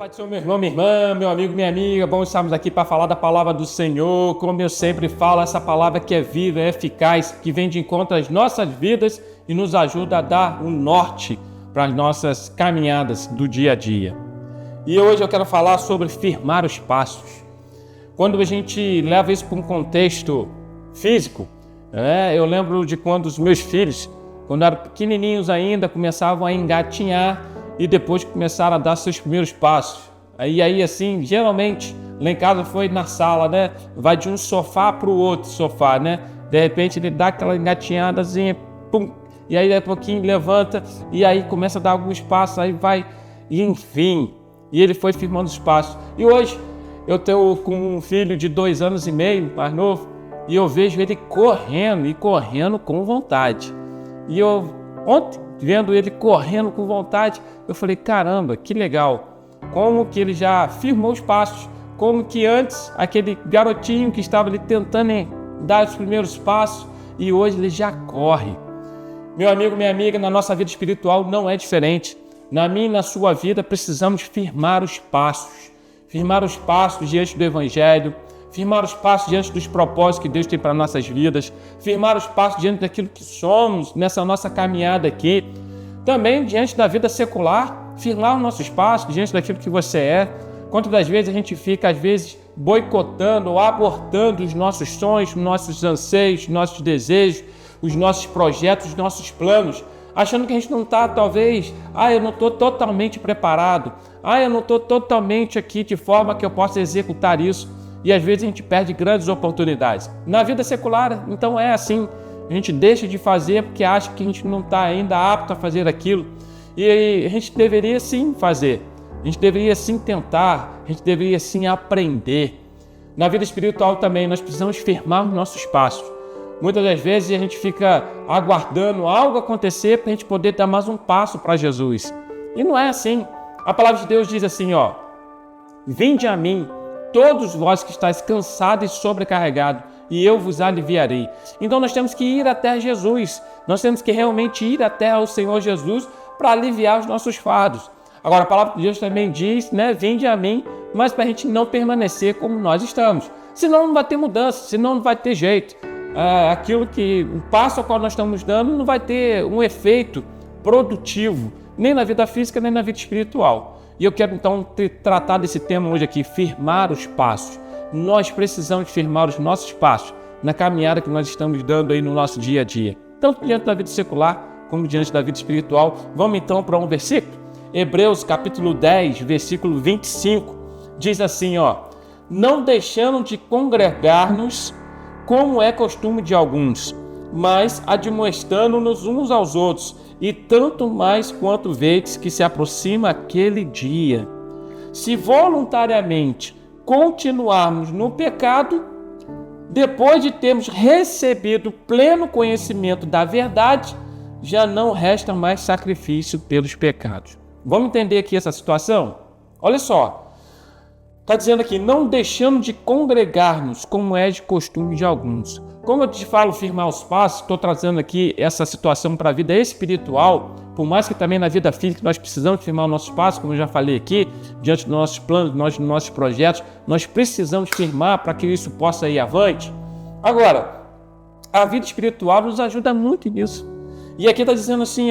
Pai do Senhor, meu irmão, minha irmã, meu amigo, minha amiga, bom estarmos aqui para falar da palavra do Senhor. Como eu sempre falo, essa palavra que é viva, é eficaz, que vem de encontro às nossas vidas e nos ajuda a dar um norte para as nossas caminhadas do dia a dia. E hoje eu quero falar sobre firmar os passos. Quando a gente leva isso para um contexto físico, eu lembro de quando os meus filhos, quando eram pequenininhos ainda, começavam a engatinhar e depois começaram a dar seus primeiros passos. Aí assim, geralmente, lá em casa foi na sala, né? Vai de um sofá para o outro sofá, né? De repente ele dá aquela engatinhadazinha, pum, e aí daqui a pouquinho levanta, e aí começa a dar alguns passos, aí vai, e enfim. E ele foi firmando os passos. E hoje, eu tenho com um filho de 2 anos e meio, mais novo, e eu vejo ele correndo, e correndo com vontade. E eu, ontem, vendo ele correndo com vontade, eu falei, caramba, que legal. Como que ele já firmou os passos. Como que antes, aquele garotinho que estava ali tentando dar os primeiros passos, e hoje ele já corre. Meu amigo, minha amiga, na nossa vida espiritual não é diferente. Na minha e na sua vida, precisamos firmar os passos. Firmar os passos diante do Evangelho, firmar os passos diante dos propósitos que Deus tem para nossas vidas, firmar os passos diante daquilo que somos nessa nossa caminhada aqui. Também diante da vida secular, firmar os nossos passos diante daquilo que você é. Quantas das vezes a gente fica, às vezes, boicotando ou abortando os nossos sonhos, os nossos anseios, os nossos desejos, os nossos projetos, os nossos planos, achando que a gente não está, talvez, eu não estou totalmente preparado, eu não estou totalmente aqui de forma que eu possa executar isso. E às vezes a gente perde grandes oportunidades. Na vida secular, então é assim. A gente deixa de fazer porque acha que a gente não está ainda apto a fazer aquilo. E a gente deveria sim fazer. A gente deveria sim tentar. A gente deveria sim aprender. Na vida espiritual também, nós precisamos firmar os nossos passos. Muitas das vezes a gente fica aguardando algo acontecer para a gente poder dar mais um passo para Jesus. E não é assim. A palavra de Deus diz assim, vinde a mim, todos vós que estáis cansados e sobrecarregados, e eu vos aliviarei. Então nós temos que ir até Jesus. Nós temos que realmente ir até o Senhor Jesus para aliviar os nossos fardos. Agora a palavra de Deus também diz, vinde a mim, mas para a gente não permanecer como nós estamos. Senão não vai ter mudança, senão não vai ter jeito. O passo ao qual nós estamos dando não vai ter um efeito produtivo, nem na vida física, nem na vida espiritual. E eu quero então tratar desse tema hoje aqui, firmar os passos. Nós precisamos firmar os nossos passos na caminhada que nós estamos dando aí no nosso dia a dia, tanto diante da vida secular como diante da vida espiritual. Vamos então para um versículo? Hebreus capítulo 10, versículo 25, diz assim, não deixando de congregar-nos como é costume de alguns, mas admoestando-nos uns aos outros, e tanto mais quanto vedes que se aproxima aquele dia. Se voluntariamente continuarmos no pecado, depois de termos recebido pleno conhecimento da verdade, já não resta mais sacrifício pelos pecados. Vamos entender aqui essa situação? Olha só. Está dizendo aqui, não deixando de congregar-nos, como é de costume de alguns. Como eu te falo, firmar os passos, estou trazendo aqui essa situação para a vida espiritual, por mais que também na vida física nós precisamos firmar os nossos passos, como eu já falei aqui, diante dos nossos planos, dos nossos projetos, nós precisamos firmar para que isso possa ir avante. Agora, a vida espiritual nos ajuda muito nisso. E aqui está dizendo assim,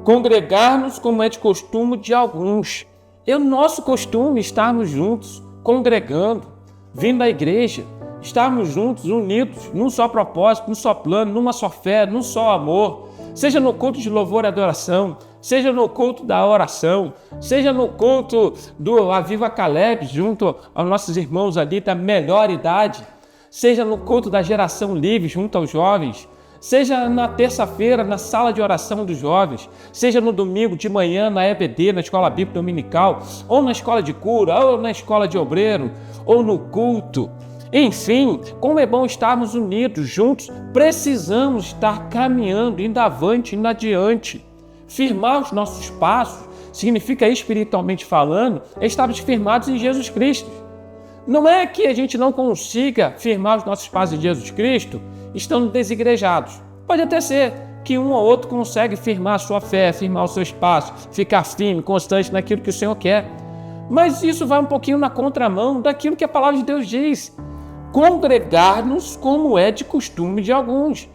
congregar-nos, como é de costume de alguns. É o nosso costume estarmos juntos, congregando, vindo à igreja, estarmos juntos, unidos, num só propósito, num só plano, numa só fé, num só amor. Seja no culto de louvor e adoração, seja no culto da oração, seja no culto do Aviva Caleb, junto aos nossos irmãos ali da melhor idade, seja no culto da geração livre, junto aos jovens, seja na terça-feira, na sala de oração dos jovens, seja no domingo de manhã, na EBD, na escola bíblica dominical, ou na escola de cura, ou na escola de obreiro, ou no culto. Enfim, como é bom estarmos unidos, juntos, precisamos estar caminhando, indo avante, indo adiante. Firmar os nossos passos significa, espiritualmente falando, estarmos firmados em Jesus Cristo. Não é que a gente não consiga firmar os nossos passos em Jesus Cristo estando desigrejados. Pode até ser, que um ou outro consegue firmar a sua fé, firmar o seu espaço, ficar firme, constante naquilo que o Senhor quer. Mas isso vai um pouquinho na contramão daquilo que a palavra de Deus diz. Congregar-nos como é de costume de alguns.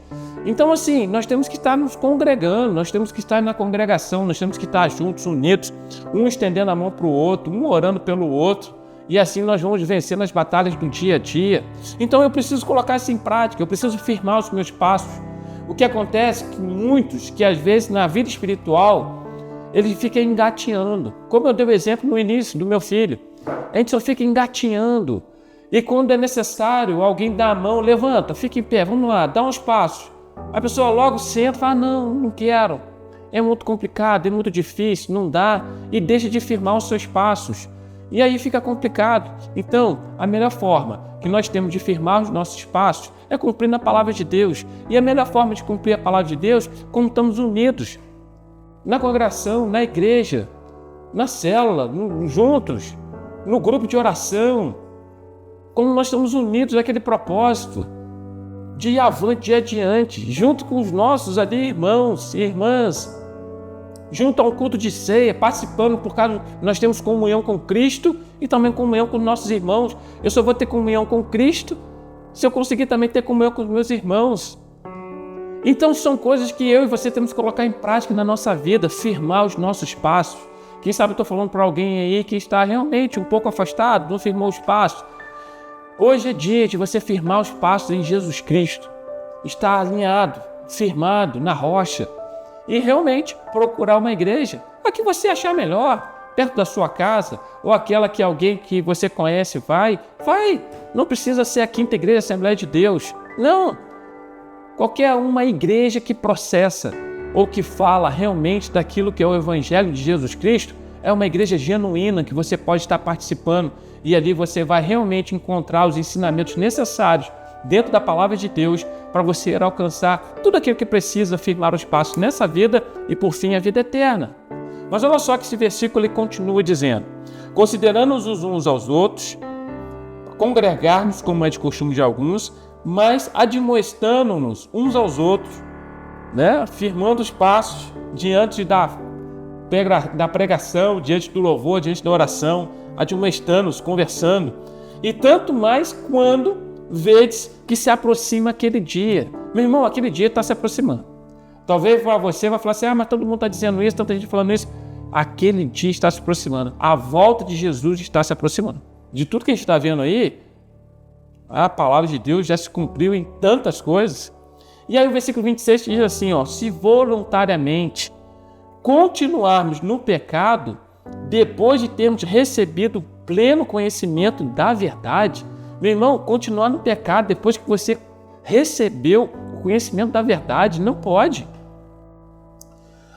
Então, assim, nós temos que estar nos congregando, nós temos que estar na congregação, nós temos que estar juntos, unidos, um estendendo a mão para o outro, um orando pelo outro, e assim nós vamos vencer nas batalhas do dia a dia. Então eu preciso colocar isso em prática, eu preciso firmar os meus passos. O que acontece é que muitos, que às vezes na vida espiritual, eles ficam engatinhando. Como eu dei o exemplo no início do meu filho, a gente só fica engatinhando. E quando é necessário, alguém dá a mão, levanta, fica em pé, vamos lá, dá uns passos. A pessoa logo senta e fala, não quero. É muito complicado, é muito difícil, não dá. E deixa de firmar os seus passos. E aí fica complicado. Então, a melhor forma que nós temos de firmar os nossos passos é cumprindo a palavra de Deus. E a melhor forma de cumprir a palavra de Deus é como estamos unidos. Na congregação, na igreja, na célula, juntos, no grupo de oração. Como nós estamos unidos naquele propósito de ir avante, de ir adiante, junto com os nossos ali irmãos e irmãs, junto ao culto de ceia, participando, por causa nós temos comunhão com Cristo e também comunhão com nossos irmãos. Eu só vou ter comunhão com Cristo se eu conseguir também ter comunhão com os meus irmãos. Então são coisas que eu e você temos que colocar em prática na nossa vida, firmar os nossos passos. Quem sabe eu estou falando para alguém aí que está realmente um pouco afastado, não firmou os passos. Hoje é dia de você firmar os passos em Jesus Cristo. Estar alinhado, firmado na rocha. E realmente procurar uma igreja, a que você achar melhor, perto da sua casa, ou aquela que alguém que você conhece vai. Não precisa ser a Quinta Igreja Assembleia de Deus. Não. Qualquer uma igreja que processa ou que fala realmente daquilo que é o Evangelho de Jesus Cristo, é uma igreja genuína que você pode estar participando e ali você vai realmente encontrar os ensinamentos necessários dentro da palavra de Deus para você ir alcançar tudo aquilo que precisa firmar os passos nessa vida e por fim a vida eterna. Mas olha só que esse versículo ele continua dizendo: considerando-nos uns aos outros, congregar-nos como é de costume de alguns, mas admoestando-nos uns aos outros, né? Firmando os passos diante da pregação, diante do louvor, diante da oração, admoestando-nos, conversando. E tanto mais quando vedes que se aproxima aquele dia. Meu irmão, aquele dia está se aproximando. Talvez você vai falar assim, mas todo mundo está dizendo isso, tanta gente falando isso. Aquele dia está se aproximando. A volta de Jesus está se aproximando. De tudo que a gente está vendo aí, a palavra de Deus já se cumpriu em tantas coisas. E aí o versículo 26 diz assim, se voluntariamente continuarmos no pecado, depois de termos recebido o pleno conhecimento da verdade. Meu irmão, continuar no pecado depois que você recebeu o conhecimento da verdade, não pode.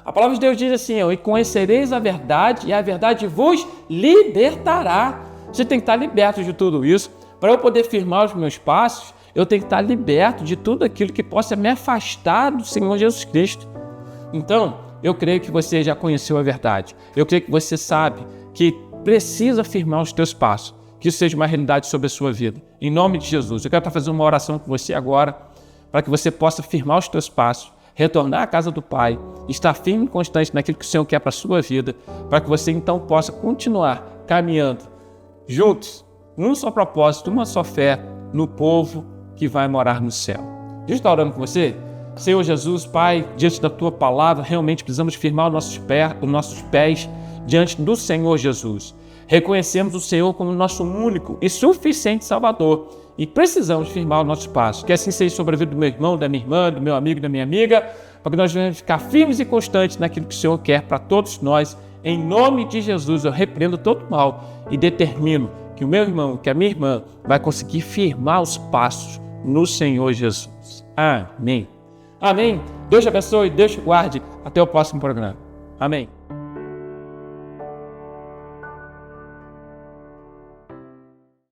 A palavra de Deus diz assim, e conhecereis a verdade, e a verdade vos libertará. Você tem que estar liberto de tudo isso. Para eu poder firmar os meus passos, eu tenho que estar liberto de tudo aquilo que possa me afastar do Senhor Jesus Cristo. Então, eu creio que você já conheceu a verdade. Eu creio que você sabe que precisa firmar os teus passos. Que isso seja uma realidade sobre a sua vida. Em nome de Jesus, eu quero estar fazendo uma oração com você agora, para que você possa firmar os teus passos, retornar à casa do Pai, estar firme e constante naquilo que o Senhor quer para a sua vida, para que você então possa continuar caminhando juntos, num só propósito, uma só fé, no povo que vai morar no céu. Deixa eu estar orando com você. Senhor Jesus, Pai, diante da Tua palavra, realmente precisamos firmar os nossos pés diante do Senhor Jesus. Reconhecemos o Senhor como nosso único e suficiente Salvador e precisamos firmar os nossos passos. Que assim seja sobre a vida do meu irmão, da minha irmã, do meu amigo, da minha amiga, para que nós venhamos ficar firmes e constantes naquilo que o Senhor quer para todos nós. Em nome de Jesus, eu repreendo todo mal e determino que o meu irmão, que a minha irmã vai conseguir firmar os passos no Senhor Jesus. Amém. Amém. Deus te abençoe, Deus te guarde. Até o próximo programa. Amém.